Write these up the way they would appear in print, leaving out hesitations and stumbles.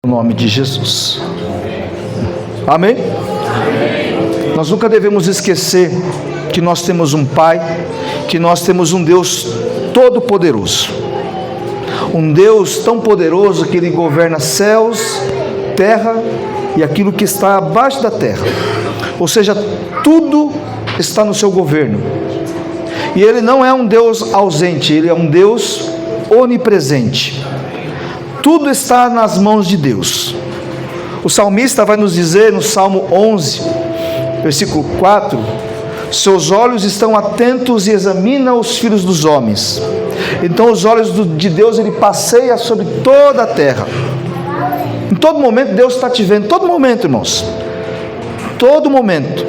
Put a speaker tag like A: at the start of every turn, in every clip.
A: Em nome de Jesus. Amém? Amém? Nós nunca devemos esquecer que nós temos um Pai, que nós temos um Deus todo-poderoso. Um Deus tão poderoso que Ele governa céus, terra e aquilo que está abaixo da terra. Ou seja, tudo está no seu governo. E Ele não é um Deus ausente, Ele é um Deus onipresente. Tudo está nas mãos de Deus. O salmista vai nos dizer no Salmo 11, versículo 4: seus olhos estão atentos e examinam os filhos dos homens. Então os olhos de Deus, Ele passeia sobre toda a terra. Em todo momento Deus está te vendo, todo momento, irmãos. Todo momento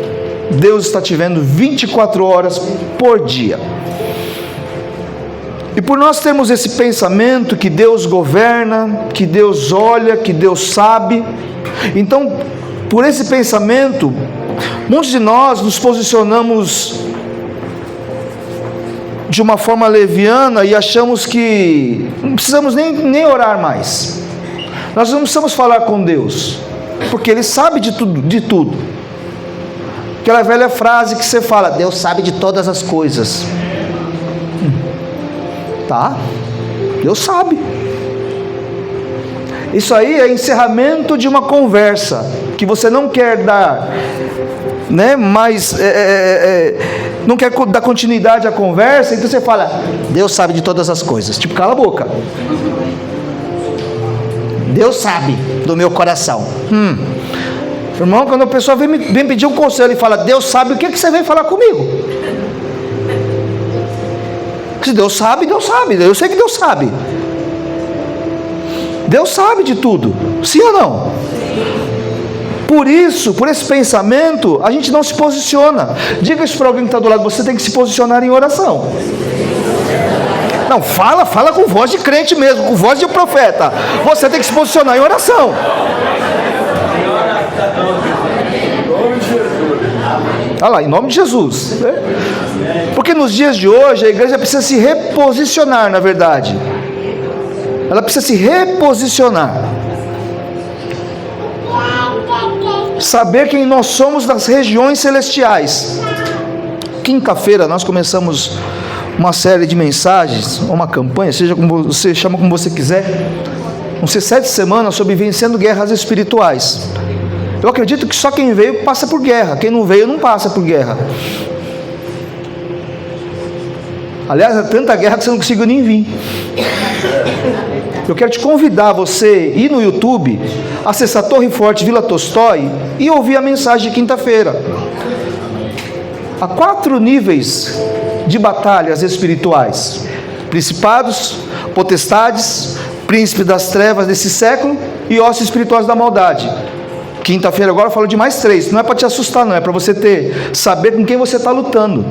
A: Deus está te vendo 24 horas por dia. E por nós termos esse pensamento que Deus governa, que Deus olha, que Deus sabe, então, por esse pensamento, muitos de nós nos posicionamos de uma forma leviana e achamos que não precisamos nem orar mais. Nós não precisamos falar com Deus, porque Ele sabe de tudo. Aquela velha frase que você fala: Deus sabe de todas as coisas. Tá? Deus sabe. Isso aí é encerramento de uma conversa que você não quer dar, né? Mas não quer dar continuidade à conversa, então você fala: Deus sabe de todas as coisas. Tipo, cala a boca. Deus sabe do meu coração. Irmão, quando a pessoa vem pedir um conselho e fala: Deus sabe, o que você vem falar comigo? Se Deus sabe, Deus sabe. Eu sei que Deus sabe. Deus sabe de tudo. Sim ou não? Por isso, por esse pensamento, a gente não se posiciona. Diga isso para alguém que está do lado: você tem que se posicionar em oração. Não, fala com voz de crente mesmo, com voz de profeta. Você tem que se posicionar em oração. Olha lá, em nome de Jesus. Porque nos dias de hoje a igreja precisa se reposicionar, na verdade. Ela precisa se reposicionar. Saber quem nós somos nas regiões celestiais. Quinta-feira nós começamos uma série de mensagens, uma campanha, seja como você chama, como você quiser. Vão ser 7 semanas sobre vencendo guerras espirituais. Eu acredito que só quem veio passa por guerra, quem não veio não passa por guerra. Aliás, é tanta guerra que você não conseguiu nem vir. Eu quero te convidar, você ir no YouTube, acessar Torre Forte Vila Tolstói e ouvir a mensagem de quinta-feira. Há 4 níveis de batalhas espirituais: principados, potestades, príncipe das trevas desse século e ossos espirituais da maldade. Quinta-feira agora eu falo de mais 3. Não é para te assustar, não, é para você saber com quem você está lutando.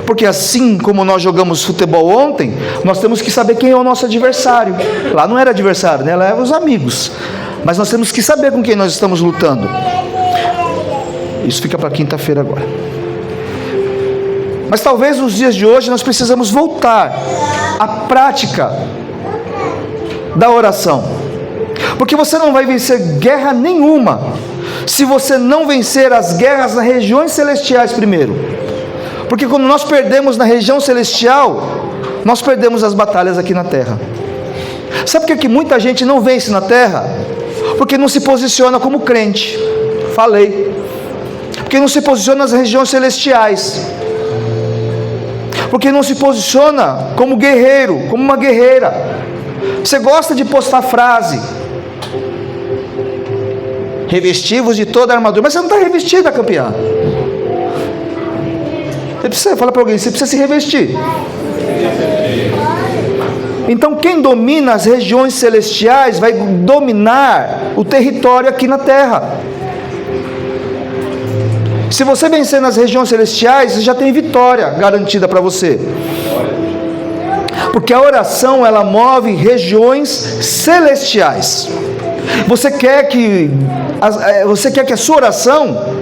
A: Porque assim como nós jogamos futebol ontem, nós temos que saber quem é o nosso adversário. Lá não era adversário, né? Lá eram os amigos. Mas nós temos que saber com quem nós estamos lutando. Isso fica para quinta-feira agora. Mas talvez nos dias de hoje nós precisamos voltar à prática da oração. Porque você não vai vencer guerra nenhuma se você não vencer as guerras nas regiões celestiais primeiro. Porque quando nós perdemos na região celestial, nós perdemos as batalhas aqui na terra. Sabe por que muita gente não vence na terra? Porque não se posiciona como crente. Falei. Porque não se posiciona nas regiões celestiais. Porque não se posiciona como guerreiro, como uma guerreira. Você gosta de postar frase: revestivos de toda a armadura. Mas você não está revestida, campeã. Você precisa falar para alguém: você precisa se revestir. Então quem domina as regiões celestiais vai dominar o território aqui na terra. Se você vencer nas regiões celestiais, você já tem vitória garantida para você. Porque a oração, ela move regiões celestiais. Você quer que a sua oração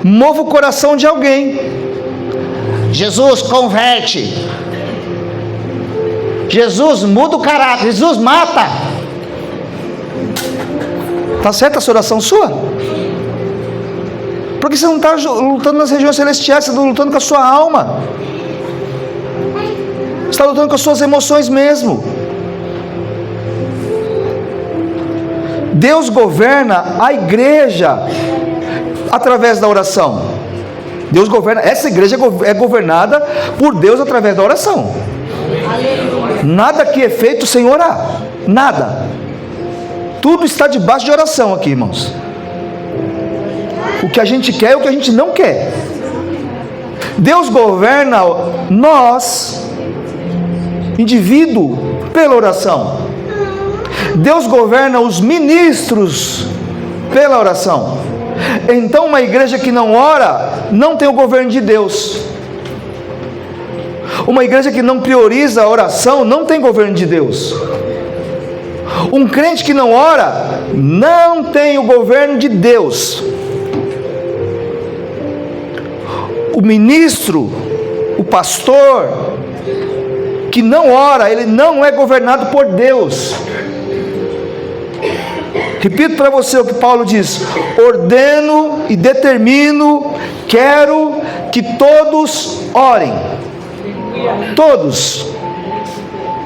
A: mova o coração de alguém. Jesus converte. Jesus muda o caráter. Jesus mata. Está certa essa oração sua? Porque você não está lutando nas regiões celestiais, você está lutando com a sua alma. Você está lutando com as suas emoções mesmo. Deus governa a igreja através da oração. Deus governa, essa igreja é governada por Deus através da oração. Nada que é feito sem orar. Nada. Tudo está debaixo de oração aqui, irmãos. O que a gente quer e o que a gente não quer. Deus governa nós, indivíduo, pela oração. Deus governa os ministros pela oração. Então uma igreja que não ora, não tem o governo de Deus. Uma igreja que não prioriza a oração, não tem governo de Deus. Um crente que não ora, não tem o governo de Deus. O ministro, o pastor, que não ora, ele não é governado por Deus. Repito para você o que Paulo diz: ordeno e determino, quero que todos orem. Todos.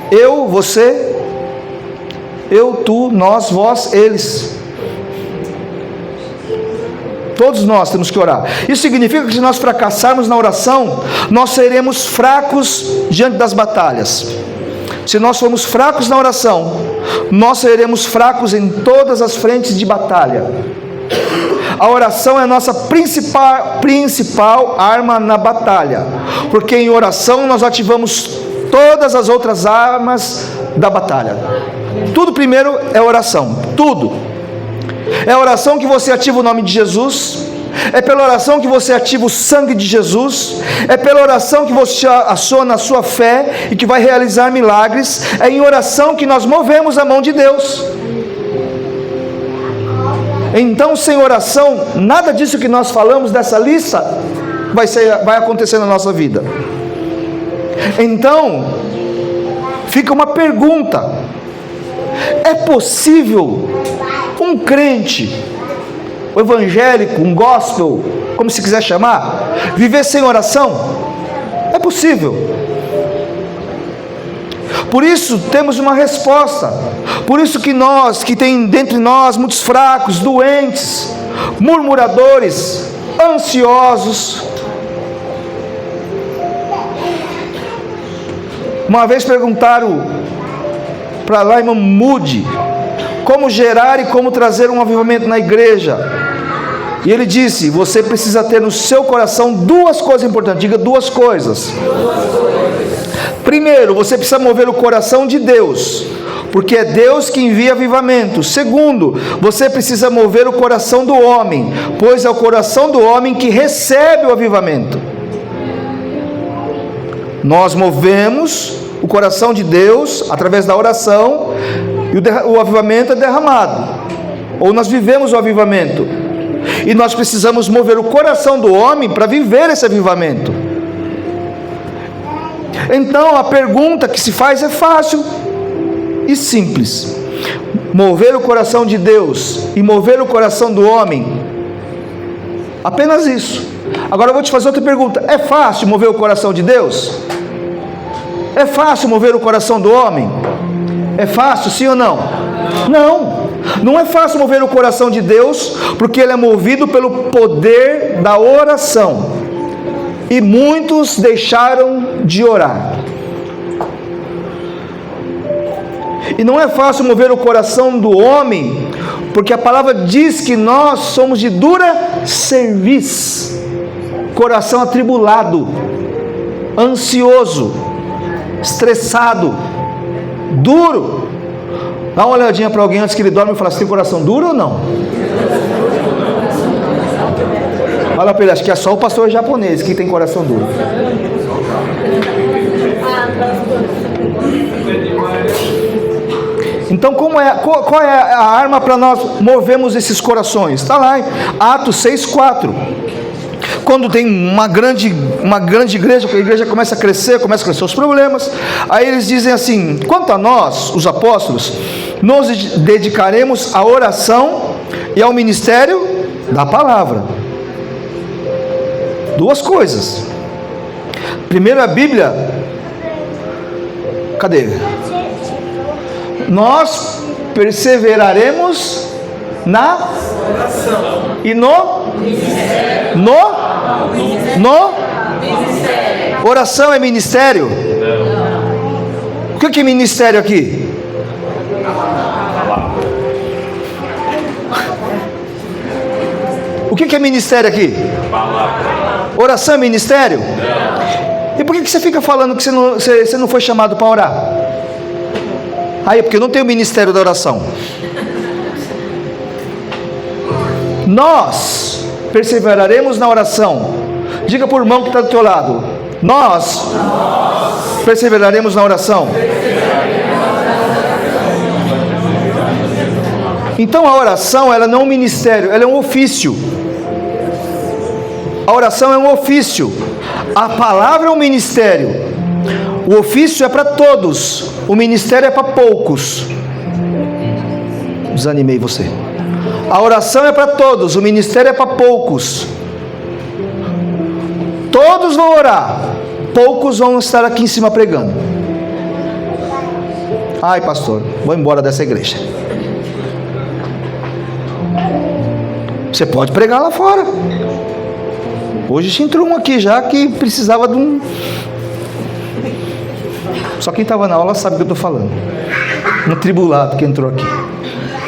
A: Eu, você, eu, tu, nós, vós, eles. Todos nós temos que orar. Isso significa que se nós fracassarmos na oração, nós seremos fracos diante das batalhas. Se nós formos fracos na oração, nós seremos fracos em todas as frentes de batalha. A oração é a nossa principal arma na batalha, porque em oração nós ativamos todas as outras armas da batalha. Tudo primeiro é oração, tudo. É a oração que você ativa o nome de Jesus, é pela oração que você ativa o sangue de Jesus, é pela oração que você aciona a sua fé e que vai realizar milagres. É em oração que nós movemos a mão de Deus. Então, sem oração, nada disso que nós falamos dessa lista vai acontecer na nossa vida. Então, fica uma pergunta: é possível um crente, um evangélico, um gospel, como se quiser chamar, viver sem oração? É possível. Por isso temos uma resposta. Por isso que tem dentre nós muitos fracos, doentes, murmuradores, ansiosos. Uma vez perguntaram para Lyman Moody como gerar e como trazer um avivamento na igreja, e ele disse: você precisa ter no seu coração duas coisas importantes. Diga: duas coisas. Primeiro, você precisa mover o coração de Deus, porque é Deus que envia avivamento. Segundo, você precisa mover o coração do homem, pois é o coração do homem que recebe o avivamento. Nós movemos o coração de Deus através da oração, e o avivamento é derramado, ou nós vivemos o avivamento, e nós precisamos mover o coração do homem para viver esse avivamento. Então a pergunta que se faz é fácil e simples: mover o coração de Deus e mover o coração do homem, apenas isso. Agora eu vou te fazer outra pergunta: é fácil mover o coração de Deus? É fácil mover o coração do homem? É fácil, sim ou não? Não, não é fácil mover o coração de Deus, porque ele é movido pelo poder da oração, e muitos deixaram de orar. E não é fácil mover o coração do homem, porque a palavra diz que nós somos de dura cerviz, coração atribulado, ansioso, estressado, duro. Dá uma olhadinha para alguém antes que ele dorme e fala: você tem coração duro ou não? Fala para ele: acho que é só o pastor japonês que tem coração duro. Então qual é a arma para nós movermos esses corações? Está lá em Atos 6,4. quando tem uma grande igreja, a igreja começa a crescer os problemas, aí eles dizem assim: quanto a nós, os apóstolos, nos dedicaremos à oração e ao ministério da palavra. Duas coisas. Primeiro, a Bíblia, cadê? Nós perseveraremos na oração e no oração é ministério? O que é ministério aqui? O que é ministério aqui? Oração é ministério? E por que você fica falando que você não foi chamado para orar? Aí, porque eu não tenho o ministério da oração. Nós perseveraremos na oração. Diga para o irmão que está do teu lado: nós perseveraremos na oração. Então a oração, ela não é um ministério, ela é um ofício. A oração é um ofício. A palavra é um ministério. O ofício é para todos, o ministério é para poucos. Desanimei você. A oração é para todos, o ministério é para poucos. Todos vão orar, poucos vão estar aqui em cima pregando. Ai, pastor, vou embora dessa igreja. Você pode pregar lá fora. Hoje entrou um aqui já que precisava de um... Só quem estava na aula sabe o que eu estou falando. Um tribulado que entrou aqui.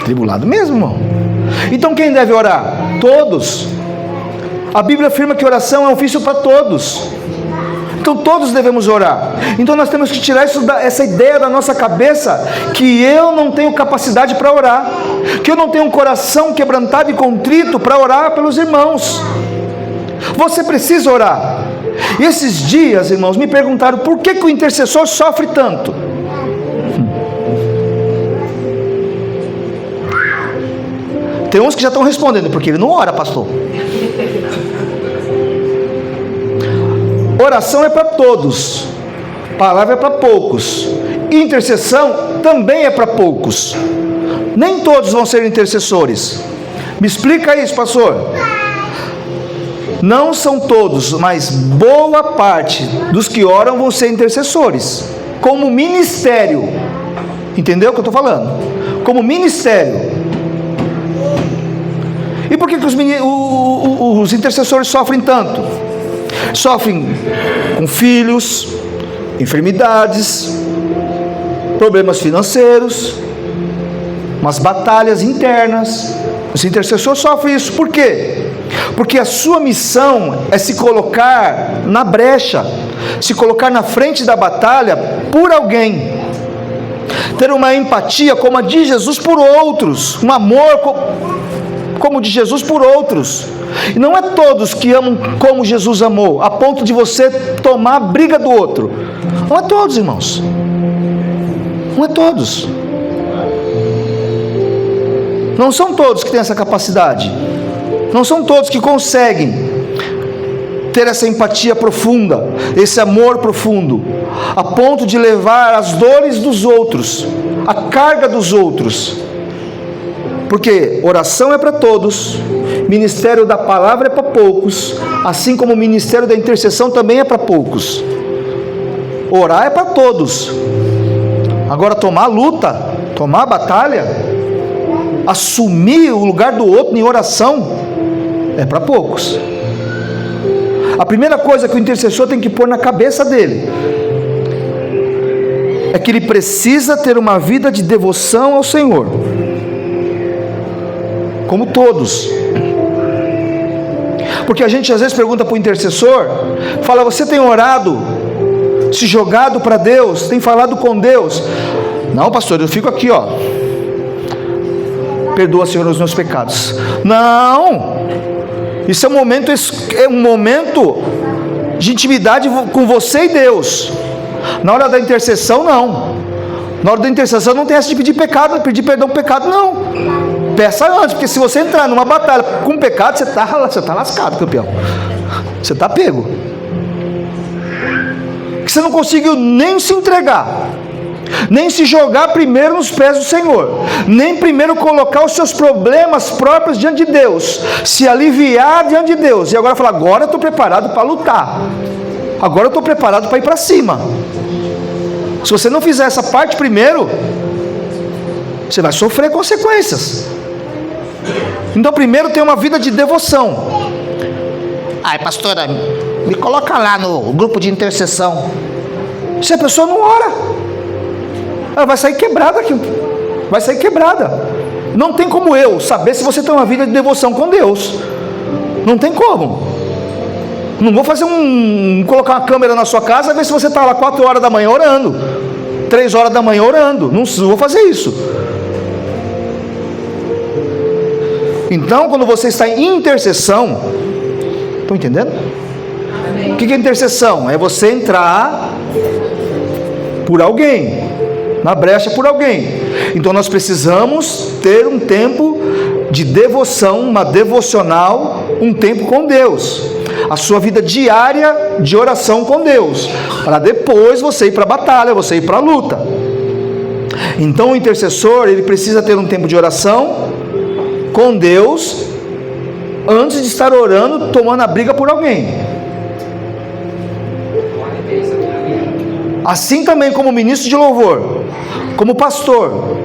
A: Tribulado mesmo, irmão. Então quem deve orar? Todos. A Bíblia afirma que oração é um ofício para todos. Então todos devemos orar. Então nós temos que tirar essa ideia da nossa cabeça, que eu não tenho capacidade para orar, que eu não tenho um coração quebrantado e contrito para orar pelos irmãos. Você precisa orar. E esses dias, irmãos, me perguntaram por que o intercessor sofre tanto. Tem uns que já estão respondendo: porque ele não ora, pastor. Oração é para todos, palavra é para poucos, intercessão também é para poucos. Nem todos vão ser intercessores. Me explica isso, pastor. Não são todos, mas boa parte dos que oram vão ser intercessores, como ministério. Entendeu o que eu estou falando? Como ministério. E por que os intercessores sofrem tanto? Sofrem com filhos, enfermidades, problemas financeiros, umas batalhas internas. Os intercessores sofrem isso. Por quê? Porque a sua missão é se colocar na brecha, se colocar na frente da batalha por alguém, ter uma empatia como a de Jesus por outros, um amor como o de Jesus por outros. E não é todos que amam como Jesus amou, a ponto de você tomar a briga do outro. Não é todos, irmãos. Não é todos. Não são todos que têm essa capacidade. Não são todos que conseguem ter essa empatia profunda, esse amor profundo, a ponto de levar as dores dos outros, a carga dos outros. Porque oração é para todos, ministério da palavra é para poucos, assim como o ministério da intercessão também é para poucos. Orar é para todos. Agora tomar a luta, tomar a batalha, assumir o lugar do outro em oração, é para poucos. A primeira coisa que o intercessor tem que pôr na cabeça dele é que ele precisa ter uma vida de devoção ao Senhor, como todos. Porque a gente às vezes pergunta para o intercessor, fala: você tem orado, se jogado para Deus, tem falado com Deus? Não, pastor, eu fico aqui, ó, perdoa, Senhor, os meus pecados. Não, isso é um momento de intimidade com você e Deus. Na hora da intercessão, não. Na hora da intercessão não tem essa de pedir perdão por pecado, não. Peça antes, porque se você entrar numa batalha com pecado, você está lascado, campeão. você está pego. Você não conseguiu nem se entregar, nem se jogar primeiro nos pés do Senhor, nem primeiro colocar os seus problemas próprios diante de Deus, se aliviar diante de Deus, e agora falar, agora eu estou preparado para lutar, agora eu estou preparado para ir para cima. Se você não fizer essa parte primeiro, você vai sofrer consequências. Então primeiro tem uma vida de devoção. Ai, pastora, me coloca lá no grupo de intercessão. Se a pessoa não ora, ela vai sair quebrada aqui. Vai sair quebrada. Não tem como eu saber se você tem uma vida de devoção com Deus. Não tem como. Não vou fazer colocar uma câmera na sua casa e ver se você está lá 4 horas da manhã orando, 3 horas da manhã orando. Não vou fazer isso. Então, quando você está em intercessão, estão entendendo? O que é intercessão? É você entrar por alguém, na brecha por alguém. Então nós precisamos ter um tempo de devoção, uma devocional, um tempo com Deus, a sua vida diária de oração com Deus, para depois você ir para a batalha, você ir para a luta. Então o intercessor, ele precisa ter um tempo de oração com Deus, antes de estar orando, tomando a briga por alguém. Assim também como ministro de louvor, como pastor,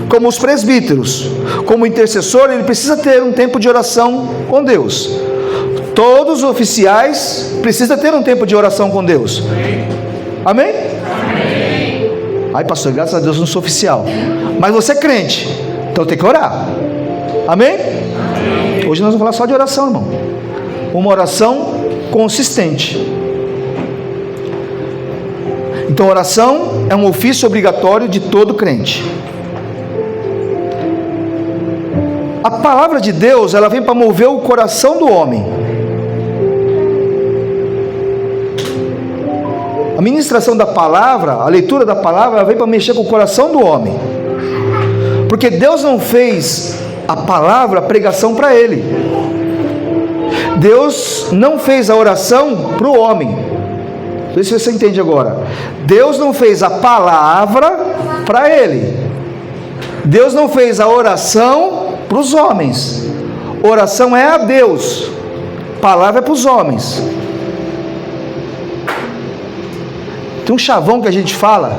A: como os presbíteros, como intercessor, ele precisa ter um tempo de oração com Deus. Todos os oficiais precisam ter um tempo de oração com Deus. Amém? Amém. Ai, pastor, graças a Deus eu não sou oficial, mas você é crente, então tem que orar. Amém? Amém. Hoje nós vamos falar só de oração, irmão. Uma oração consistente. Então, oração é um ofício obrigatório de todo crente. A palavra de Deus, ela vem para mover o coração do homem. A ministração da palavra, a leitura da palavra, ela vem para mexer com o coração do homem. Porque Deus não fez a palavra, a pregação para ele. Deus não fez a oração para o homem. Não sei se você entende agora. Deus não fez a palavra para ele. Deus não fez a oração para os homens. Oração é a Deus, palavra é para os homens. Tem um chavão que a gente fala.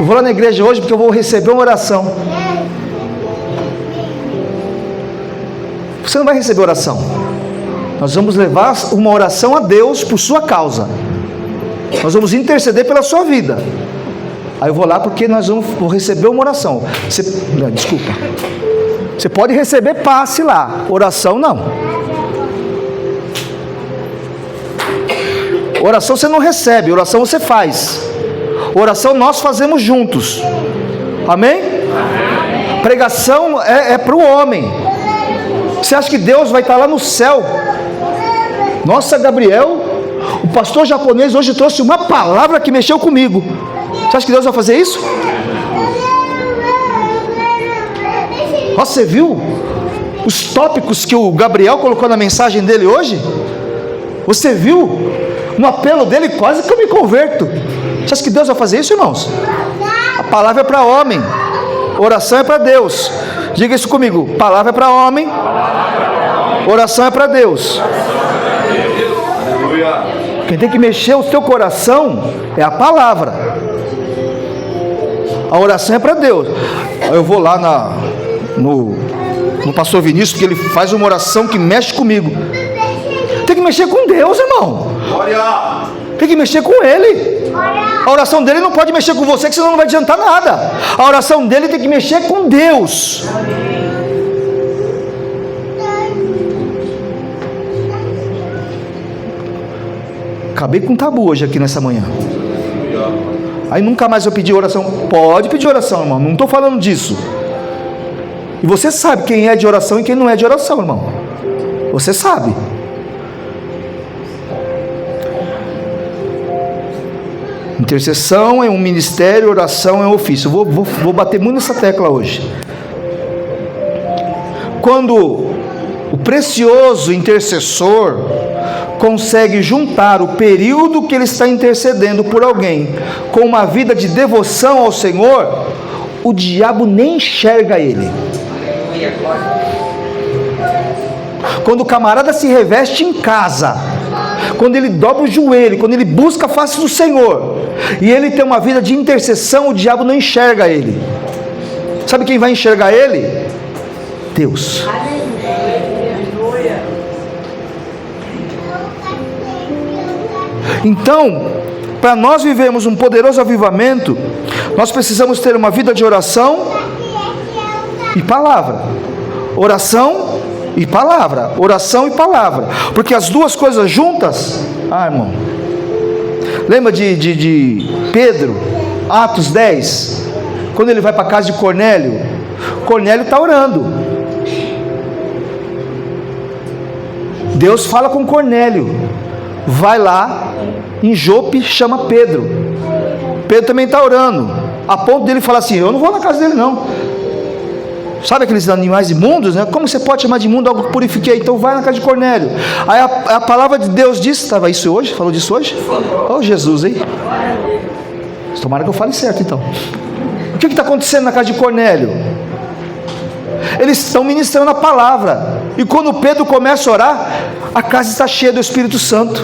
A: Eu vou lá na igreja hoje porque eu vou receber uma oração. Você não vai receber oração. Nós vamos levar uma oração a Deus por sua causa. Nós vamos interceder pela sua vida. Aí eu vou lá porque vou receber uma oração. Desculpa. Você pode receber passe lá, oração não. Oração você não recebe, oração você faz. Oração nós fazemos juntos. Amém? Pregação é para o homem. Você acha que Deus vai estar lá no céu? Nossa, Gabriel, o pastor japonês hoje trouxe uma palavra que mexeu comigo. Você acha que Deus vai fazer isso? Nossa, você viu os tópicos que o Gabriel colocou na mensagem dele hoje? Você viu? No apelo dele, quase que eu me converto. Você acha que Deus vai fazer isso, irmãos? A palavra é para homem, oração é para Deus. Diga isso comigo: palavra é para homem, oração é para Deus. Quem tem que mexer o seu coração é a palavra. A oração é para Deus. Eu vou lá no pastor Vinícius, porque ele faz uma oração que mexe comigo. Tem que mexer com Deus, irmão. Tem que mexer com Ele. A oração dele não pode mexer com você, que senão não vai adiantar nada. A oração dele tem que mexer com Deus. Acabei com um tabu hoje aqui nessa manhã. Aí nunca mais eu pedi oração. Pode pedir oração, irmão, não estou falando disso. E você sabe quem é de oração e quem não é de oração, irmão. Você sabe. Intercessão é um ministério, oração é um ofício. Vou bater muito nessa tecla hoje. Quando o precioso intercessor consegue juntar o período que ele está intercedendo por alguém com uma vida de devoção ao Senhor, o diabo nem enxerga ele. Quando o camarada se reveste em casa, quando ele dobra o joelho, quando ele busca a face do Senhor, e ele tem uma vida de intercessão, o diabo não enxerga ele. Sabe quem vai enxergar ele? Deus. Então, para nós vivermos um poderoso avivamento, nós precisamos ter uma vida de oração e palavra. Oração e palavra. Oração e palavra. Porque as duas coisas juntas, irmão. Lembra de Pedro, Atos 10? Quando ele vai para a casa de Cornélio, Cornélio está orando. Deus fala com Cornélio, vai lá em Jope, chama Pedro. Pedro também está orando, a ponto dele falar assim: eu não vou na casa dele não. Sabe aqueles animais imundos, né? Como você pode chamar de imundo algo que purifiquei? Então vai na casa de Cornélio. Aí a palavra de Deus diz, estava isso hoje? Falou disso hoje? Oh Jesus, hein? Tomara que eu fale certo então. O que está acontecendo na casa de Cornélio? Eles estão ministrando a palavra, e quando Pedro começa a orar, a casa está cheia do Espírito Santo.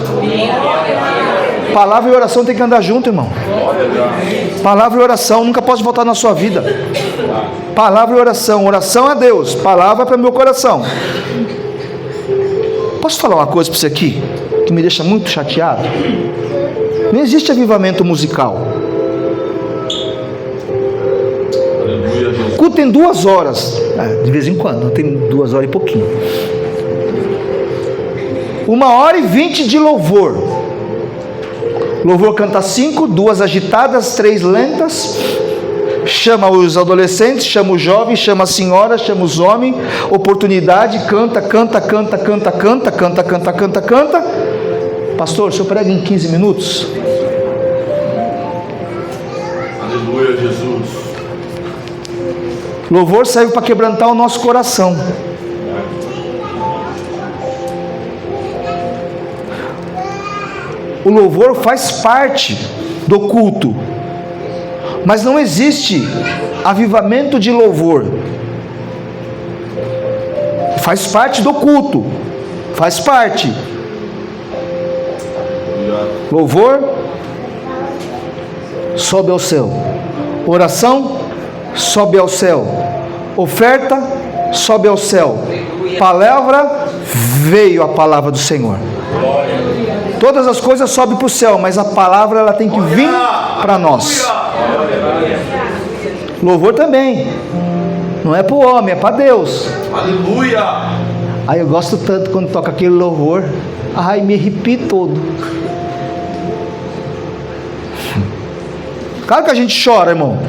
A: Palavra e oração tem que andar junto, irmão. Palavra e oração nunca pode voltar na sua vida. Palavra e oração. Oração a Deus, palavra para o meu coração. Posso falar uma coisa para você aqui que me deixa muito chateado? Não existe avivamento musical. Culto tem 2 horas, de vez em quando, tem 2 horas e pouquinho. 1h20 de louvor. Louvor canta 5, 2 agitadas, 3 lentas. Chama os adolescentes, chama os jovens, chama as senhoras, chama os homens. Oportunidade, canta. Pastor, o senhor prega em 15 minutos?
B: Aleluia, Jesus.
A: Louvor serve para quebrantar o nosso coração. O louvor faz parte do culto, mas não existe avivamento de louvor. Faz parte do culto, faz parte. Louvor sobe ao céu, oração sobe ao céu, oferta sobe ao céu, palavra, veio a palavra do Senhor. Todas as coisas sobem para o céu, mas a palavra ela tem que vir para nós. Louvor também, não é para o homem, é para Deus.
B: Aleluia.
A: Aí eu gosto tanto quando toca aquele louvor, me arrepio todo. Claro que a gente chora, irmão,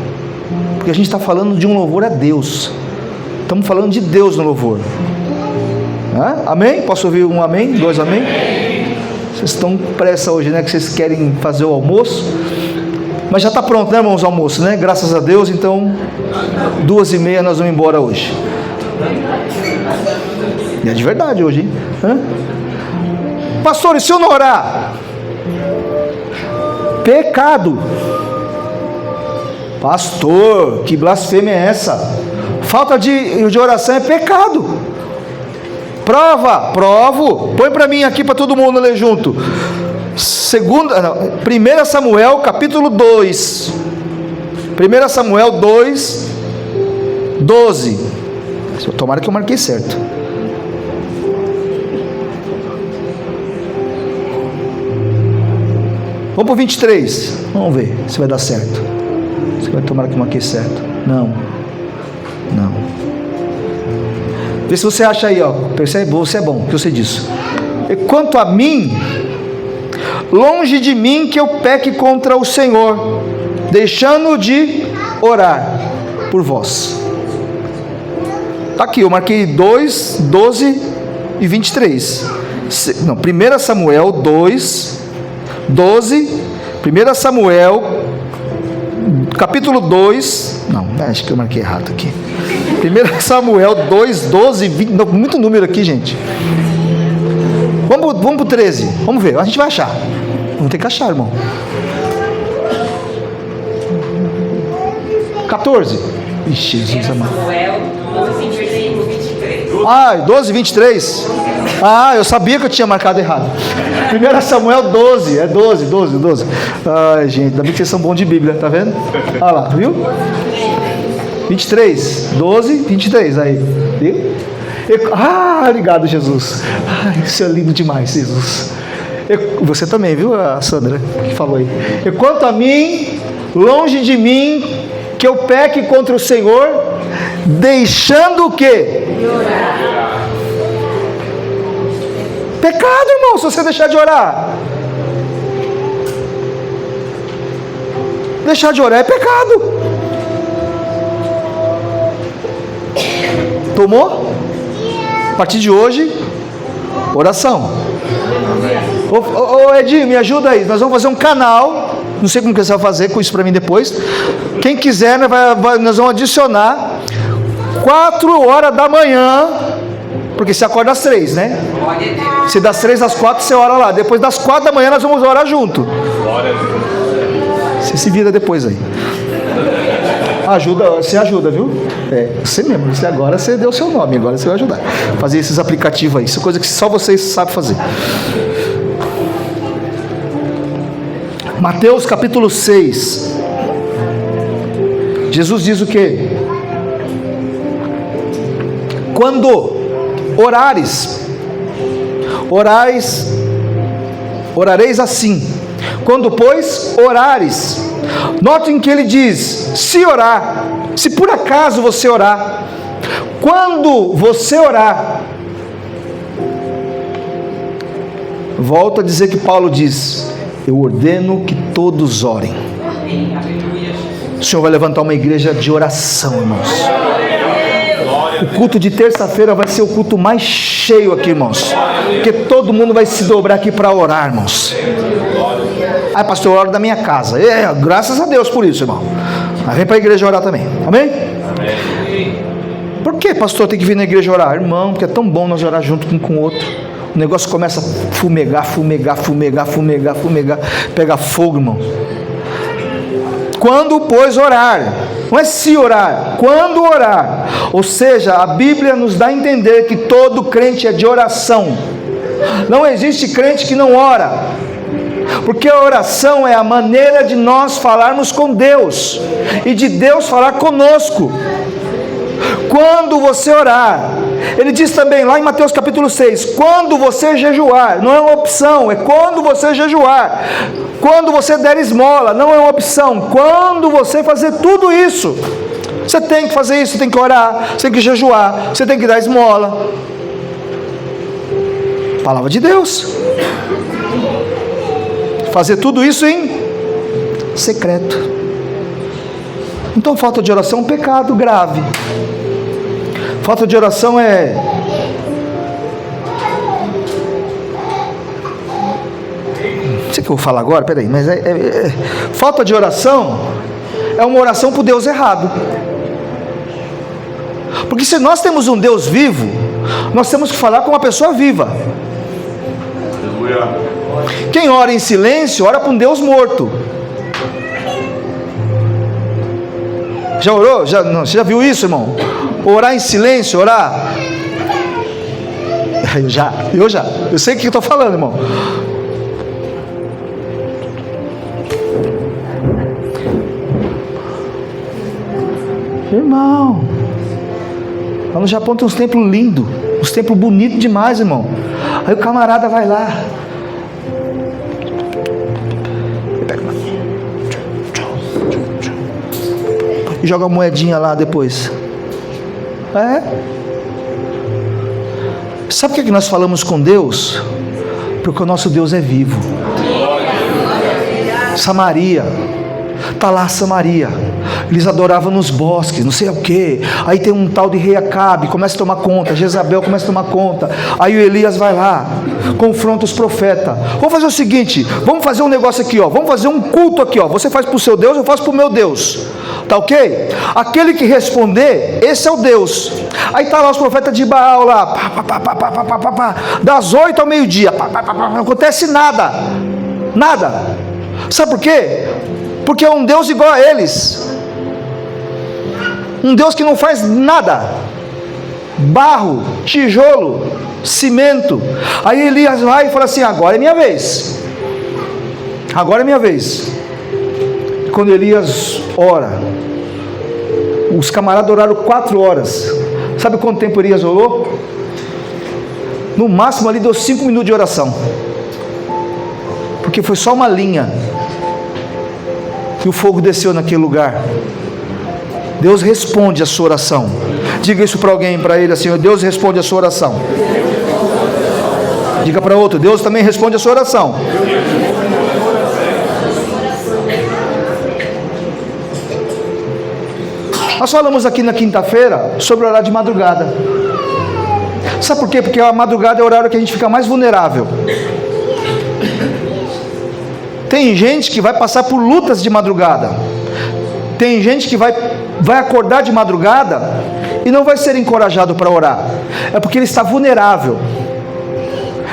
A: porque a gente está falando de um louvor a Deus. Estamos falando de Deus no louvor. Amém? Posso ouvir um amém? 2 amém? Vocês estão com pressa hoje, né? Que vocês querem fazer o almoço. Mas já está pronto, né, irmãos, o almoço, né? Graças a Deus. Então 2h30 nós vamos embora hoje. E é de verdade hoje, hein? Pastor, e se eu não orar? Pecado. Pastor, que blasfêmia é essa? Falta de oração é pecado. Provo. Põe para mim aqui para todo mundo ler junto. 1 Samuel capítulo 2. 1 Samuel 2, 12. Tomara que eu marquei certo. Vamos para o 23. Vamos ver se vai dar certo. Tomara que eu marquei certo. Não. Vê se você acha aí, percebe? Você é bom, o que eu sei disso. E quanto a mim, longe de mim que eu peque contra o Senhor, deixando de orar por vós. Está aqui, eu marquei 2, 12 e 23. Não, 1 Samuel 2, 12, 1 Samuel capítulo 2, não, acho que eu marquei errado aqui. 1 Samuel 2, 12, 20, não, muito número aqui, gente. Vamos para o 13. Vamos ver, a gente vai achar. Vamos ter que achar, irmão. 14. Ixi, Jesus amado.
C: Samuel 12, versículo 23.
A: 12, 23. Eu sabia que eu tinha marcado errado. 1 Samuel 12. É 12. Ai, gente, ainda bem que vocês são bons de Bíblia, tá vendo? Olha lá, viu? 23. 12, 23. Aí, viu? Obrigado, Jesus. Isso é lindo demais, Jesus. Você também, viu, a Sandra, que falou aí. E quanto a mim, longe de mim que eu peque contra o Senhor, deixando o quê? De orar. Pecado, irmão, se você deixar de orar. Deixar de orar é pecado. Tomou? A partir de hoje, oração. Ô Edinho, me ajuda aí. Nós vamos fazer um canal. Não sei como que você vai fazer com isso para mim depois. Quem quiser, nós vamos adicionar 4 horas da manhã. Porque você acorda às 3, né? Se das 3 às 4 você ora lá. Depois das 4 da manhã nós vamos orar junto. Você se vira depois aí. Você ajuda, viu? Você mesmo. Agora você deu o seu nome. Agora você vai ajudar. Fazer esses aplicativos aí. Isso é coisa que só vocês sabem fazer. Mateus capítulo 6. Jesus diz o quê? Quando orareis assim. Quando, pois, orares. Notem que ele diz, se orar, se por acaso você orar, quando você orar, volto a dizer que Paulo diz, eu ordeno que todos orem. O Senhor vai levantar uma igreja de oração, irmãos. O culto de terça-feira vai ser o culto mais cheio aqui, irmãos, porque todo mundo vai se dobrar aqui para orar, irmãos. Pastor, eu oro da minha casa. Graças a Deus por isso, irmão. Mas vem para a igreja orar também, amém? Por que, pastor, tem que vir na igreja orar? Irmão, porque é tão bom nós orar junto um com o outro. O negócio começa a fumegar, pegar fogo, irmão. Quando, pois, orar, não é se orar, quando orar. Ou seja, a Bíblia nos dá a entender que todo crente é de oração. Não existe crente que não ora, porque a oração é a maneira de nós falarmos com Deus e de Deus falar conosco. Quando você orar, ele diz também lá em Mateus capítulo 6, quando você jejuar, não é uma opção, é quando você jejuar. Quando você der esmola, não é uma opção, quando você fazer tudo isso, você tem que fazer isso, você tem que orar, você tem que jejuar, você tem que dar esmola. Palavra de Deus. Fazer tudo isso em secreto. Então falta de oração é um pecado grave. Falta de oração é não sei o que eu vou falar agora, peraí, mas falta de oração é uma oração para o Deus errado. Porque se nós temos um Deus vivo, nós temos que falar com uma pessoa viva.
B: Aleluia.
A: Quem ora em silêncio, ora para um Deus morto. Já orou? Você já viu isso, irmão? Orar em silêncio, orar. Eu sei o que eu estou falando, irmão. Irmão, lá no Japão tem uns templos lindos, uns templos bonitos demais, irmão. Aí o camarada vai lá, e joga a moedinha lá depois. Sabe por que nós falamos com Deus? Porque o nosso Deus é vivo. Samaria, está lá Samaria, eles adoravam nos bosques, não sei o que. Aí tem um tal de rei Acabe, começa a tomar conta, Jezabel começa a tomar conta. Aí o Elias vai lá, confronta os profetas. Vamos fazer o seguinte, vamos fazer um negócio aqui, ó. Vamos fazer um culto aqui, ó. Você faz para o seu Deus, eu faço para o meu Deus. Tá ok? Aquele que responder, esse é o Deus. Aí tá lá os profetas de Baal lá, das 8 ao meio-dia, não acontece nada. Nada. Sabe por quê? Porque é um Deus igual a eles. Um Deus que não faz nada. Barro, tijolo, cimento. Aí Elias vai e fala assim: agora é minha vez. Agora é minha vez. Quando Elias ora, os camaradas oraram 4 horas. Sabe quanto tempo Elias orou? No máximo ali deu 5 minutos de oração, porque foi só uma linha, e o fogo desceu naquele lugar. Deus responde a sua oração. Diga isso para alguém, para ele assim: Deus responde a sua oração. Diga para outro: Deus também responde a sua oração. Nós falamos aqui na quinta-feira sobre orar de madrugada. Sabe por quê? Porque a madrugada é o horário que a gente fica mais vulnerável. Tem gente que vai passar por lutas de madrugada. Tem gente que vai acordar de madrugada e não vai ser encorajado para orar. É porque ele está vulnerável.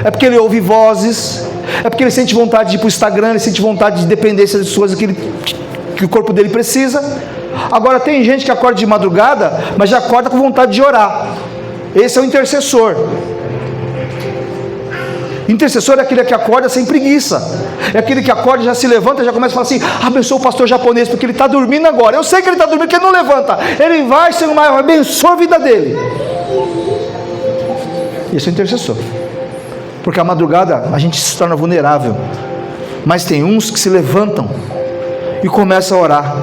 A: É porque ele ouve vozes. É porque ele sente vontade de ir para o Instagram. Ele sente vontade de dependência das coisas que o corpo dele precisa. Agora tem gente que acorda de madrugada, mas já acorda com vontade de orar. Esse é o intercessor. Intercessor é aquele que acorda sem preguiça. É aquele que acorda, já se levanta, já começa a falar assim: abençoa o pastor japonês, porque ele está dormindo agora. Eu sei que ele está dormindo, porque ele não levanta. Ele vai, Senhor, mas abençoa a vida dele. Esse é o intercessor. Porque a madrugada a gente se torna vulnerável. Mas tem uns que se levantam e começam a orar.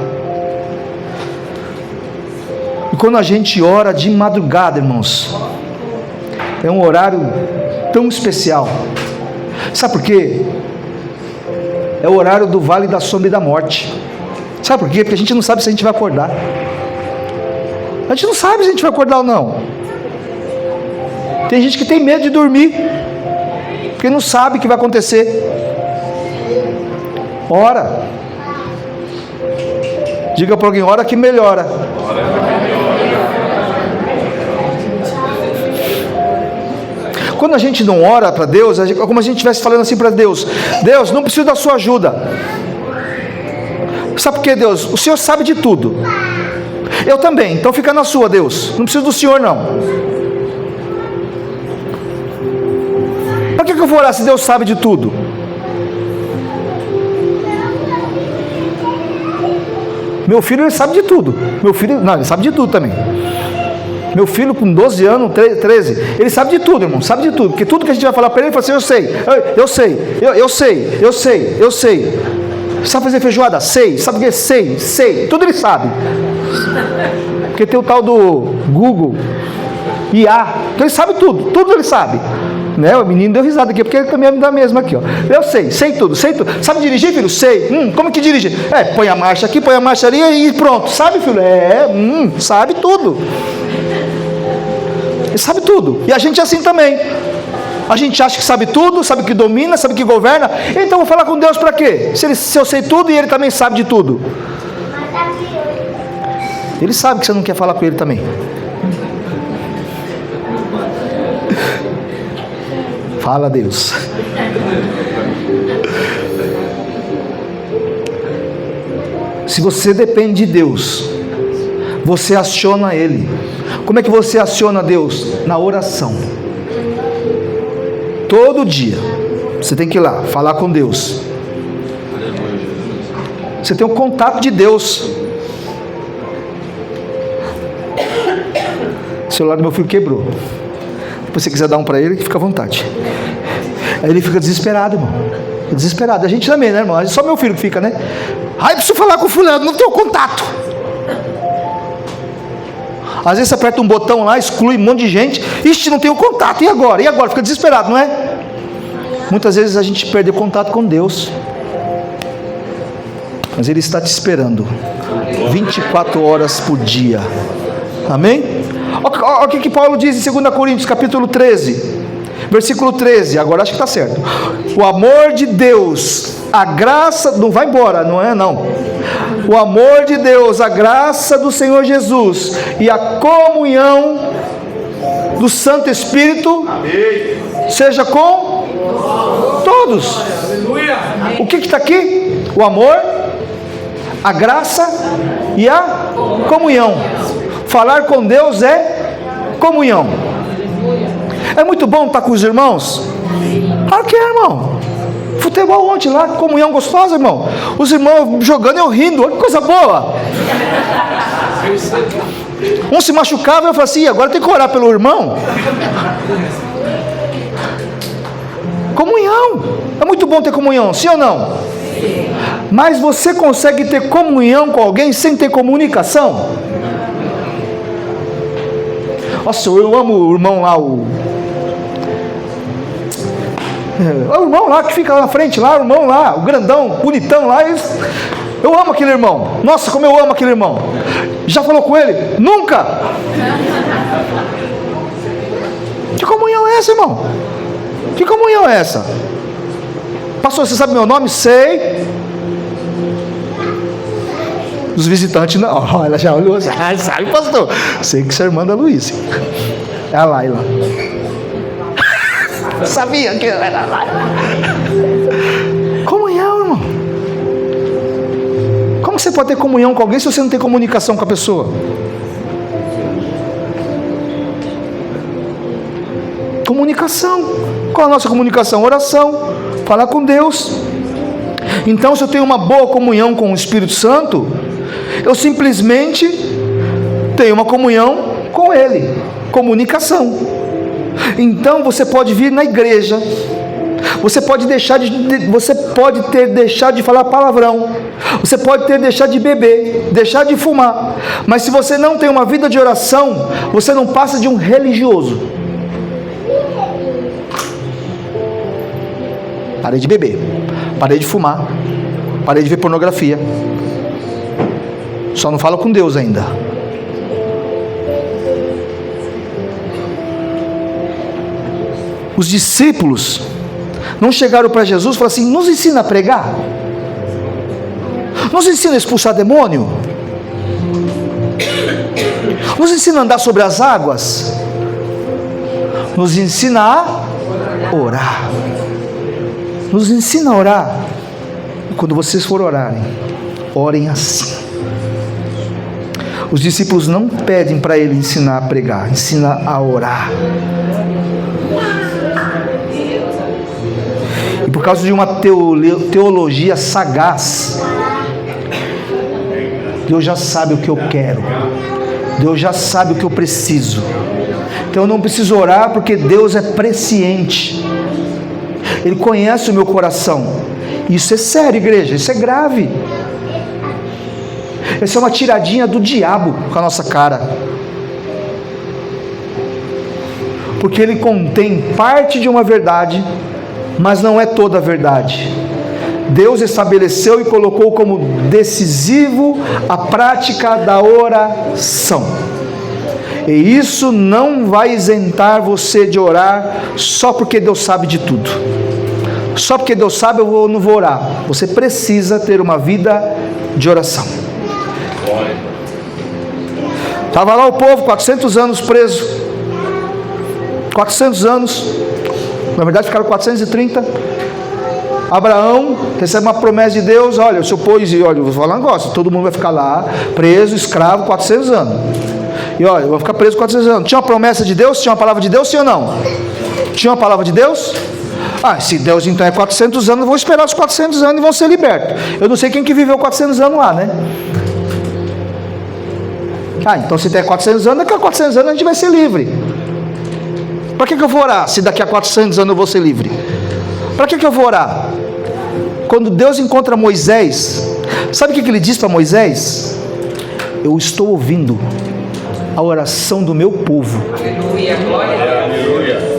A: E quando a gente ora de madrugada, irmãos, é um horário tão especial. Sabe por quê? É o horário do vale da sombra e da morte. Sabe por quê? Porque a gente não sabe se a gente vai acordar. A gente não sabe se a gente vai acordar ou não. Tem gente que tem medo de dormir, porque não sabe o que vai acontecer. Ora. Diga para alguém: ora que melhora. Quando a gente não ora para Deus, é como se a gente estivesse falando assim para Deus: Deus, não preciso da sua ajuda. Sabe por quê, Deus? O Senhor sabe de tudo. Eu também, então fica na sua, Deus. Não preciso do Senhor, não. Para que eu vou orar se Deus sabe de tudo? Meu filho, ele sabe de tudo. Meu filho, não, ele sabe de tudo também. Meu filho com 12 anos, 13, ele sabe de tudo, irmão, sabe de tudo, porque tudo que a gente vai falar para ele, ele fala assim: eu sei. Sabe fazer feijoada? Sei. Sabe o que? Sei. Tudo ele sabe. Porque tem o tal do Google, IA, então ele sabe tudo ele sabe. Né? O menino deu risada aqui, porque ele também me dá mesmo aqui, ó. Eu sei tudo. Sabe dirigir, filho? Sei. Como que dirige? Põe a marcha aqui, põe a marcha ali e pronto. Sabe, filho? Sabe tudo. Ele sabe tudo. E a gente é assim também. A gente acha que sabe tudo, sabe que domina, sabe que governa. Então eu vou falar com Deus para quê? Se eu sei tudo e Ele também sabe de tudo. Ele sabe que você não quer falar com Ele também. Fala, Deus. Se você depende de Deus, você aciona Ele. Como é que você aciona Deus? Na oração. Todo dia você tem que ir lá falar com Deus. Você tem um contato de Deus. O celular do meu filho quebrou. Se você quiser dar um para ele, fica à vontade. Aí ele fica desesperado, irmão. Desesperado. A gente também, né, irmão? Só meu filho que fica, né? Aí preciso falar com o fulano, não tenho contato. Às vezes você aperta um botão lá, exclui um monte de gente. Ixi, não tenho contato. E agora? Fica desesperado, não é? Muitas vezes a gente perde contato com Deus. Mas Ele está te esperando 24 horas por dia. Amém? Olha o que Paulo diz em 2 Coríntios capítulo 13, versículo 13. Agora acho que está certo. O amor de Deus, a graça, não vai embora, não é não. o amor de Deus, a graça do Senhor Jesus e a comunhão do Santo Espírito seja com todos. O que está aqui? O amor, a graça e a comunhão. Falar com Deus é comunhão. É muito bom estar com os irmãos? Claro que é, irmão. Futebol ontem lá, comunhão gostosa, irmão. Os irmãos jogando e eu rindo, olha que coisa boa. Um se machucava e eu falava assim, agora tem que orar pelo irmão. Comunhão. É muito bom ter comunhão, sim ou não? Mas você consegue ter comunhão com alguém sem ter comunicação? Nossa, eu amo o irmão lá, o irmão lá que fica lá na frente, lá, o irmão lá, o grandão, bonitão lá. Eu amo aquele irmão. Nossa, como eu amo aquele irmão. Já falou com ele? Nunca! Que comunhão é essa, irmão? Que comunhão é essa? Pastor, você sabe meu nome? Sei. Os visitantes não. Oh, ela já olhou assim. Ah, sabe, pastor? Sei que você é irmã da Luísa. É a Laila. Sabia que era a Laila. Comunhão, irmão. Como você pode ter comunhão com alguém se você não tem comunicação com a pessoa? Comunicação. Qual a nossa comunicação? Oração. Falar com Deus. Então, se eu tenho uma boa comunhão com o Espírito Santo, eu simplesmente tenho uma comunhão com Ele. Comunicação. Então você pode vir na igreja, você pode ter deixado de falar palavrão, você pode ter deixado de beber, deixar de fumar, mas se você não tem uma vida de oração, você não passa de um religioso. Parei de beber, parei de fumar, parei de ver pornografia, só não falo com Deus ainda. Os discípulos não chegaram para Jesus e falaram assim: nos ensina a pregar, nos ensina a expulsar demônio, nos ensina a andar sobre as águas, nos ensina a orar, nos ensina a orar. E quando vocês forem orarem, orem assim. Os discípulos não pedem para ele ensinar a pregar, ensina a orar. E por causa de uma teologia sagaz, Deus já sabe o que eu quero, Deus já sabe o que eu preciso. Então eu não preciso orar, porque Deus é presciente, Ele conhece o meu coração. Isso é sério, igreja, isso é grave. Essa é uma tiradinha do diabo com a nossa cara, porque ele contém parte de uma verdade, mas não é toda a verdade. Deus estabeleceu e colocou como decisivo a prática da oração, e isso não vai isentar você de orar só porque Deus sabe de tudo. Só porque Deus sabe eu não vou orar. Você precisa ter uma vida de oração. Estava lá o povo, 400 anos preso, 400 anos, na verdade ficaram 430. Abraão recebe uma promessa de Deus: olha, o seu povo, olha, eu vou falar um negócio, todo mundo vai ficar lá, preso, escravo, 400 anos, e olha, eu vou ficar preso 400 anos. Tinha uma promessa de Deus? Tinha uma palavra de Deus, sim ou não? Tinha uma palavra de Deus? Ah, se Deus então é 400 anos, eu vou esperar os 400 anos e vão ser libertos. Eu não sei quem que viveu 400 anos lá, né? Ah, então se tem 400 anos, daqui a 400 anos a gente vai ser livre. Para que eu vou orar se daqui a 400 anos eu vou ser livre? Para que eu vou orar? Quando Deus encontra Moisés, sabe o que ele diz para Moisés? Eu estou ouvindo a oração do meu povo.
C: Aleluia, glória a Deus.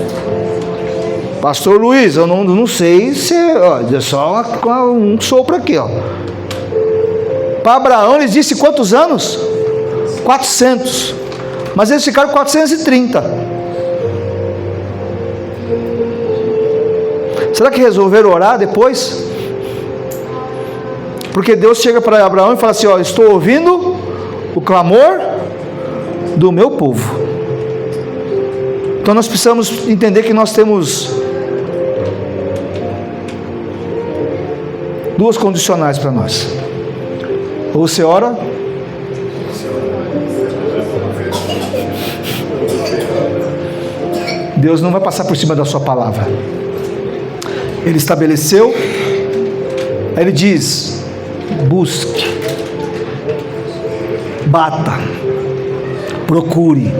A: Pastor Luiz, eu não sei se, ó, só um sopro aqui, ó. Para Abraão ele disse quantos anos? 400, mas eles ficaram 430. Será que resolveram orar depois? Porque Deus chega para Abraão e fala assim: ó, estou ouvindo o clamor do meu povo. Então nós precisamos entender que nós temos duas condicionais para nós: ou você ora, Deus não vai passar por cima da sua palavra. Ele estabeleceu, ele diz: busque, bata, procure.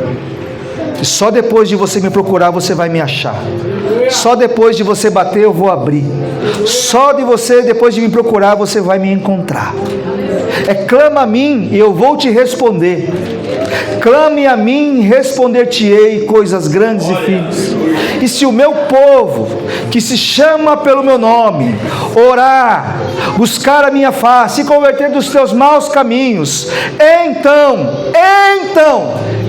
A: E só depois de você me procurar você vai me achar. Só depois de você bater eu vou abrir. Só de você, depois de me procurar, você vai me encontrar. Clama a mim e eu vou te responder. Clame a mim e responder-te-ei coisas grandes e firmes. E se o meu povo, que se chama pelo meu nome, orar, buscar a minha face e converter dos teus maus caminhos, então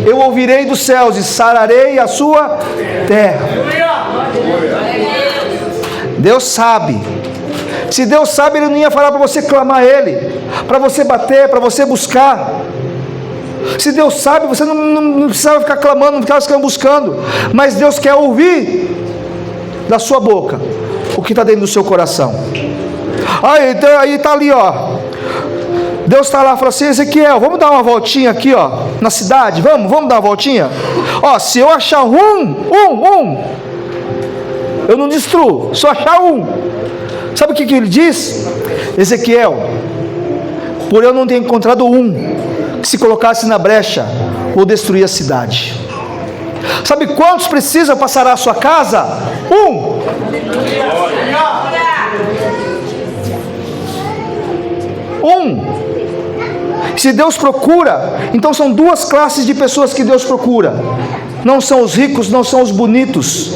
A: eu ouvirei dos céus e sararei a sua terra. Deus sabe. Se Deus sabe, Ele não ia falar para você clamar a Ele, para você bater, para você buscar. Se Deus sabe, você não precisava ficar clamando, não precisava ficar buscando. Mas Deus quer ouvir da sua boca o que está dentro do seu coração. Aí está ali, ó. Deus está lá e fala assim: Ezequiel, vamos dar uma voltinha aqui, ó, na cidade, vamos dar uma voltinha. Ó, se eu achar eu não destruo, só achar um. Sabe o que ele diz? Ezequiel, por eu não ter encontrado um, que se colocasse na brecha, vou destruir a cidade. Sabe quantos precisam passar a sua casa? Um. Se Deus procura, então são duas classes de pessoas que Deus procura. Não são os ricos, não são os bonitos,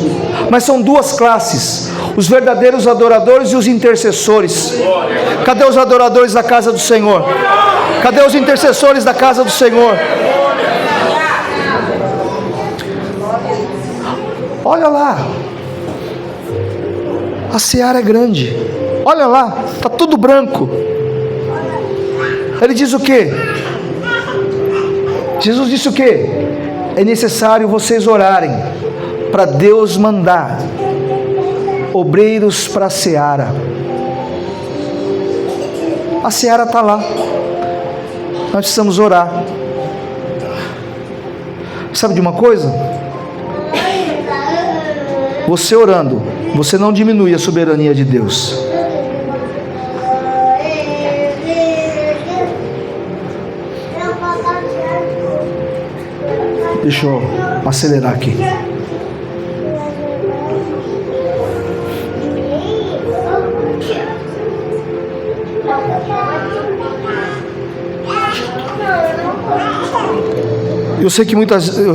A: mas são duas classes: os verdadeiros adoradores e os intercessores. Cadê os adoradores da casa do Senhor? Cadê os intercessores da casa do Senhor? Olha lá, a seara é grande. Olha lá, está tudo branco. Ele diz o quê? Jesus disse o quê? É necessário vocês orarem para Deus mandar obreiros para a seara. A seara está lá. Nós precisamos orar. Sabe de uma coisa? Você orando, você não diminui a soberania de Deus. Deixa eu acelerar aqui. Eu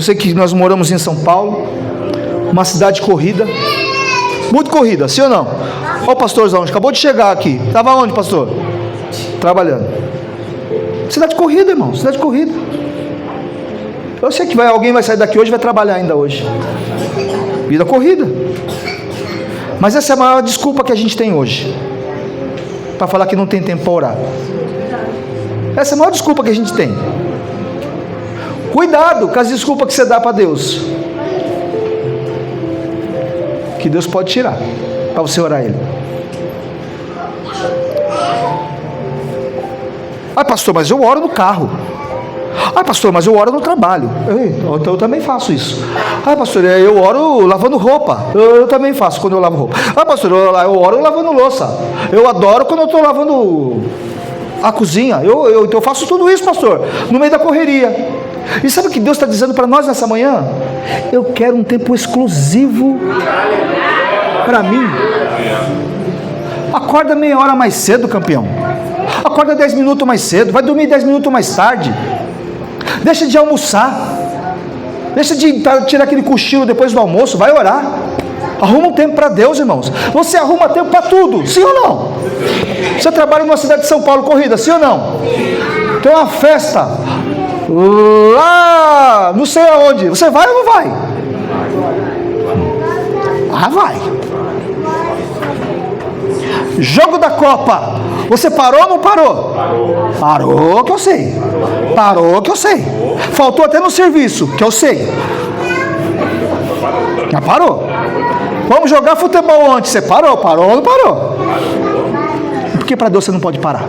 A: sei que nós moramos em São Paulo, uma cidade corrida, muito corrida, sim ou não? Olha o pastorzão, acabou de chegar aqui. Estava onde, pastor? Trabalhando. Cidade corrida, irmão, cidade corrida. Eu sei que alguém vai sair daqui hoje e vai trabalhar ainda hoje. Vida corrida. Mas essa é a maior desculpa que a gente tem hoje, para falar que não tem tempo para orar. Essa é a maior desculpa que a gente tem. Cuidado com as desculpas que você dá para Deus, que Deus pode tirar para você orar a Ele. Ah, pastor, mas eu oro no carro. Ah, pastor, mas eu oro no trabalho. Então eu também faço isso. Ah, pastor, eu oro lavando roupa. Eu também faço quando eu lavo roupa. Ah, pastor, eu oro lavando louça. Eu adoro quando eu estou lavando a cozinha. Eu faço tudo isso, pastor, no meio da correria. E sabe o que Deus está dizendo para nós nessa manhã? Eu quero um tempo exclusivo para mim. Acorda meia hora mais cedo, campeão. Acorda 10 minutos mais cedo. Vai dormir 10 minutos mais tarde. Deixa de almoçar. Deixa de tirar aquele cochilo depois do almoço. Vai orar. Arruma um tempo para Deus, irmãos. Você arruma tempo para tudo, sim ou não? Você trabalha numa cidade de São Paulo, corrida, sim ou não? Tem uma festa lá, não sei aonde. Você vai ou não vai? Ah, vai. Jogo da Copa. Você parou ou não parou? Parou que eu sei. Parou que eu sei. Faltou até no serviço, que eu sei. Já parou. Vamos jogar futebol ontem. Você parou? Parou ou não parou? Por que para Deus você não pode parar?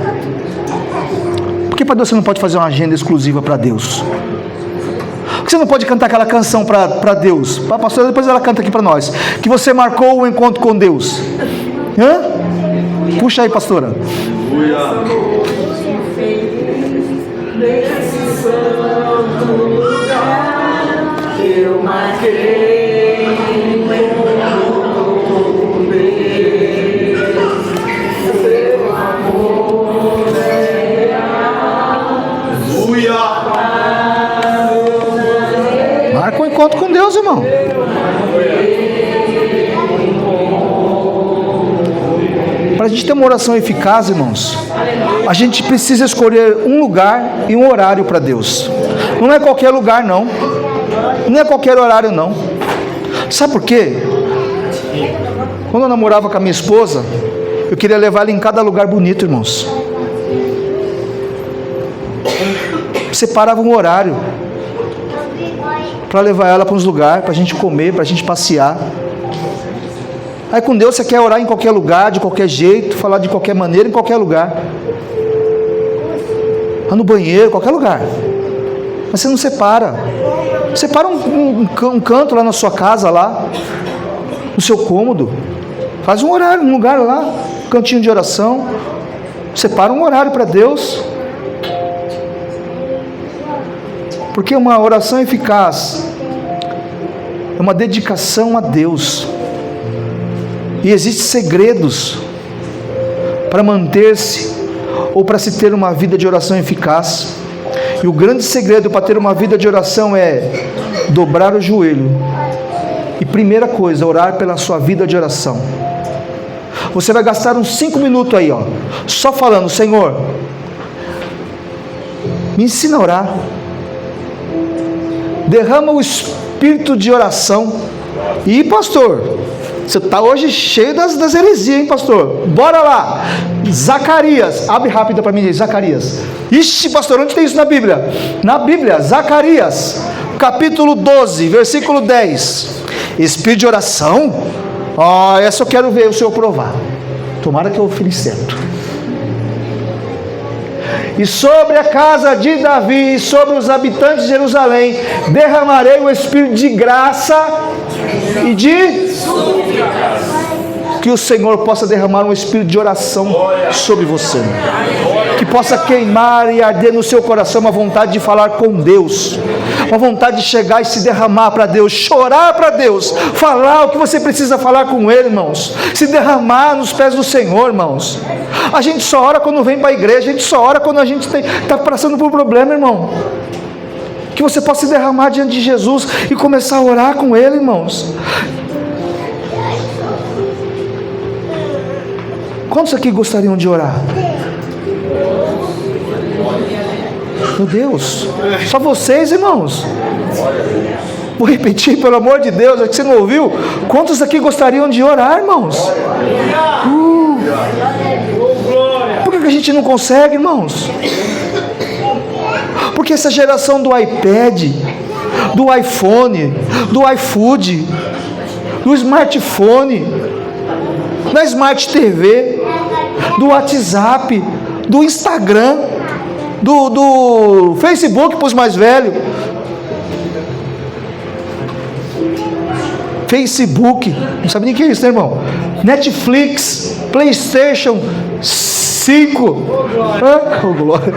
A: Por que para Deus você não pode fazer uma agenda exclusiva para Deus? Por que você não pode cantar aquela canção para Deus? A pastora depois ela canta aqui para nós. Que você marcou o encontro com Deus. Hã? Puxa aí, pastora.
C: Eu marquei um encontro com Deus. Seu amor é real.
B: Aleluia.
A: Marca um encontro com Deus, irmão. Para a gente ter uma oração eficaz, irmãos, a gente precisa escolher um lugar e um horário para Deus. Não é qualquer lugar, não. Não é qualquer horário, não. Sabe por quê? Quando eu namorava com a minha esposa, eu queria levar ela em cada lugar bonito, irmãos. Separava um horário para levar ela para uns lugares, para a gente comer, para a gente passear. Aí com Deus você quer orar em qualquer lugar, de qualquer jeito, falar de qualquer maneira, em qualquer lugar. No banheiro, qualquer lugar. Mas você não separa. Separa um canto lá na sua casa, lá, no seu cômodo. Faz um horário, um lugar lá, um cantinho de oração. Separa um horário para Deus. Porque uma oração eficaz é uma dedicação a Deus. E existem segredos para manter-se ou para se ter uma vida de oração eficaz. E o grande segredo para ter uma vida de oração é dobrar o joelho. E primeira coisa, orar pela sua vida de oração. Você vai gastar uns 5 minutos aí, ó, só falando: Senhor, me ensina a orar. Derrama o espírito de oração. E pastor, você está hoje cheio das heresias, hein, pastor? Bora lá. Zacarias, abre rápido para mim, Zacarias. Ixi, pastor, onde tem isso na Bíblia? Na Bíblia, Zacarias, capítulo 12, versículo 10. Espírito de oração? Essa eu quero ver o Senhor provar. Tomara que eu fiz certo. E sobre a casa de Davi e sobre os habitantes de Jerusalém derramarei o espírito de graça e de que o Senhor possa derramar um espírito de oração sobre você, que possa queimar e arder no seu coração uma vontade de falar com Deus, uma vontade de chegar e se derramar para Deus, chorar para Deus, falar o que você precisa falar com Ele, irmãos, se derramar nos pés do Senhor, irmãos. A gente só ora quando vem para a igreja, a gente só ora quando a gente está passando por um problema, irmão. Que você possa se derramar diante de Jesus e começar a orar com Ele, irmãos. Quantos aqui gostariam de orar? Meu Deus, só vocês, irmãos. Vou repetir, pelo amor de Deus, é que você não ouviu. Quantos aqui gostariam de orar, irmãos? Por que a gente não consegue, irmãos? Porque essa geração do iPad, do iPhone, do iFood, do smartphone, da Smart TV, do WhatsApp, do Instagram, do Facebook para os mais velhos. Facebook, não sabe nem o que é isso, né, irmão? Netflix, PlayStation 5. Oh, glória.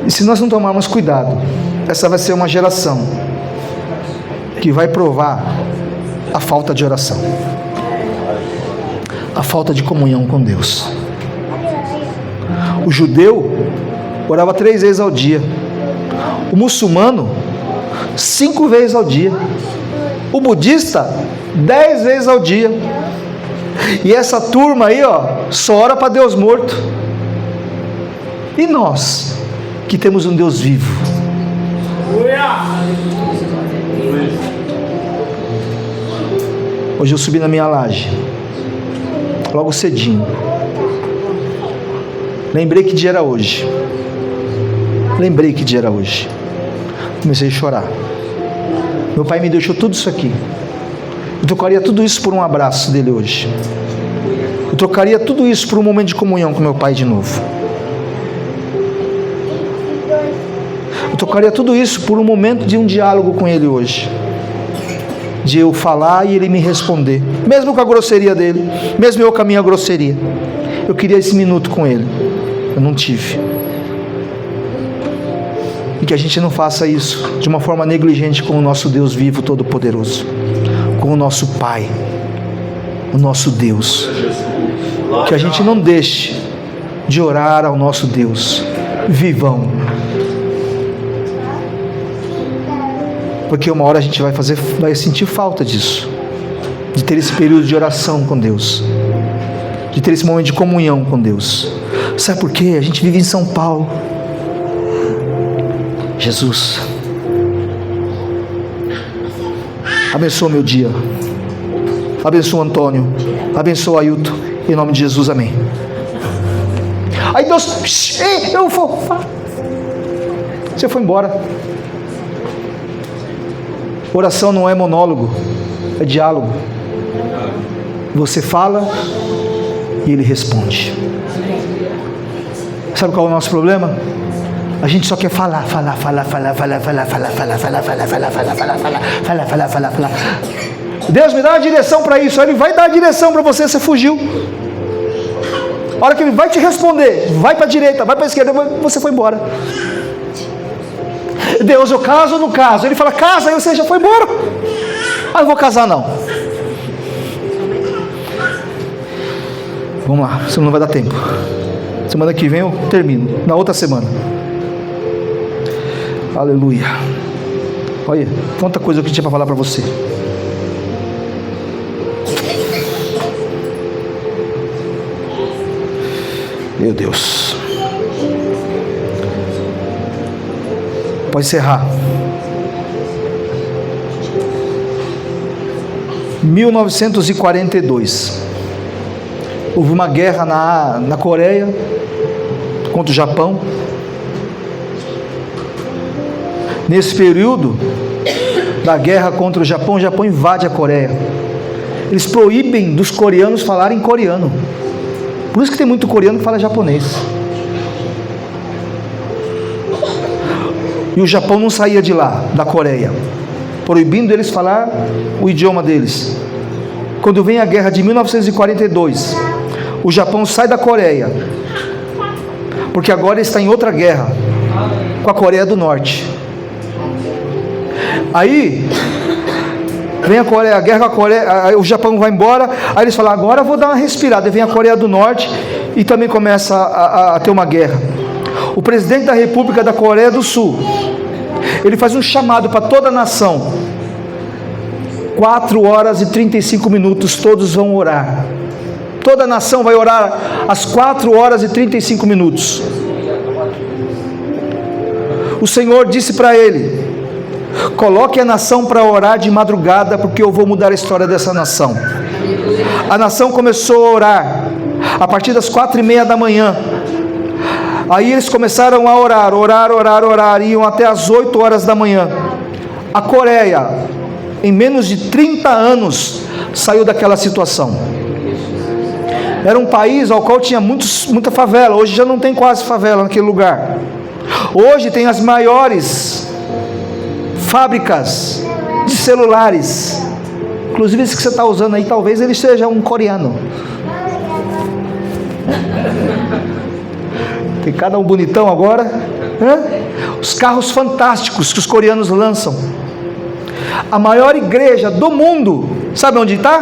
A: E se nós não tomarmos cuidado, essa vai ser uma geração que vai provar a falta de oração, a falta de comunhão com Deus. O judeu orava 3 vezes ao dia, o muçulmano 5 vezes ao dia, o budista 10 vezes ao dia. E essa turma aí, ó, só ora para Deus morto. E nós que temos um Deus vivo, Hoje eu subi na minha laje, logo cedinho. Lembrei que dia era hoje. Comecei a chorar. Meu pai me deixou tudo isso aqui. Eu trocaria tudo isso por um abraço dele hoje. Eu trocaria tudo isso por um momento de comunhão com meu pai de novo. Eu trocaria tudo isso por um momento de um diálogo com ele hoje. De eu falar e ele me responder. Mesmo com a grosseria dele, mesmo eu com a minha grosseria. Eu queria esse minuto com ele. Eu não tive. E que a gente não faça isso de uma forma negligente com o nosso Deus vivo, todo-poderoso. Com o nosso Pai, o nosso Deus. Que a gente não deixe de orar ao nosso Deus vivão. Porque uma hora a gente vai sentir falta disso. De ter esse período de oração com Deus. De ter esse momento de comunhão com Deus. Sabe por quê? A gente vive em São Paulo. Jesus, abençoa meu dia. Abençoa Antônio. Abençoa Ailton. Em nome de Jesus, amém. Aí Deus, eu vou. Você foi embora. Oração não é monólogo, é diálogo. Você fala e ele responde. Sabe qual é o nosso problema? A gente só quer falar. Deus me dá uma direção para isso. Aí Ele vai dar a direção para você, você fugiu. A hora que Ele vai te responder, vai para a direita, vai para a esquerda, você foi embora. Deus, eu caso ou não caso? Ele fala, casa, aí você já foi embora. Ah, eu vou casar não. Vamos lá, senão não vai dar tempo. Semana que vem eu termino, na outra semana. Aleluia. Olha, quanta coisa que eu tinha para falar para você. Meu Deus. Pode encerrar. 1942. Houve uma guerra na Coreia contra o Japão. Nesse período da guerra contra o Japão invade a Coreia. Eles proíbem dos coreanos falarem coreano. Por isso que tem muito coreano que fala japonês. E o Japão não saía de lá, da Coreia, proibindo eles falar o idioma deles. Quando vem a guerra de 1942, o Japão sai da Coreia, porque agora está em outra guerra, com a Coreia do Norte. Aí, vem a Coreia, a guerra com a Coreia, o Japão vai embora, aí eles falam, agora eu vou dar uma respirada. Aí vem a Coreia do Norte e também começa a ter uma guerra. O presidente da República da Coreia do Sul, ele faz um chamado para toda a nação. 4 horas e 35 minutos, todos vão orar. Toda a nação vai orar às 4 horas e 35 minutos. O Senhor disse para ele, coloque a nação para orar de madrugada, porque eu vou mudar a história dessa nação. A nação começou a orar, a partir das 4:30 da manhã. Aí eles começaram a orar, iam até as 8 horas da manhã. A Coreia, em menos de 30 anos, saiu daquela situação. Era um país ao qual tinha muita favela. Hoje já não tem quase favela naquele lugar. Hoje tem as maiores fábricas de celulares. Inclusive esse que você está usando aí, talvez ele seja um coreano. Tem cada um bonitão agora. Os carros fantásticos que os coreanos lançam. A maior igreja do mundo, sabe onde está?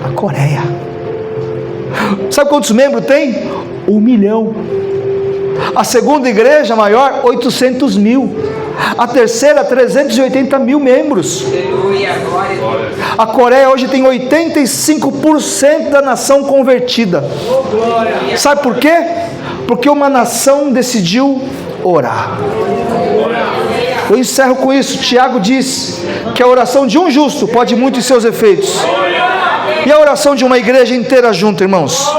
A: A Coreia. Sabe quantos membros tem? 1 milhão. A segunda igreja maior, 800 mil. A terceira, 380 mil membros. A Coreia hoje tem 85% da nação convertida. Sabe por quê? Porque uma nação decidiu orar. Eu encerro com isso. Tiago diz que a oração de um justo pode muito em seus efeitos. E a oração de uma igreja inteira junto, irmãos.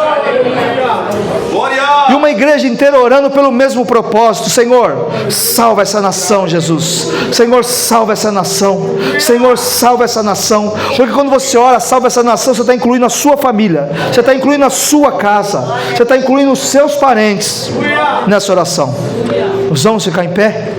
A: E uma igreja inteira orando pelo mesmo propósito. Senhor, salva essa nação, Jesus. Senhor, salva essa nação. Senhor, salva essa nação. Porque quando você ora, salva essa nação, você está incluindo a sua família, você está incluindo a sua casa, você está incluindo os seus parentes nessa oração. Nós vamos ficar em pé?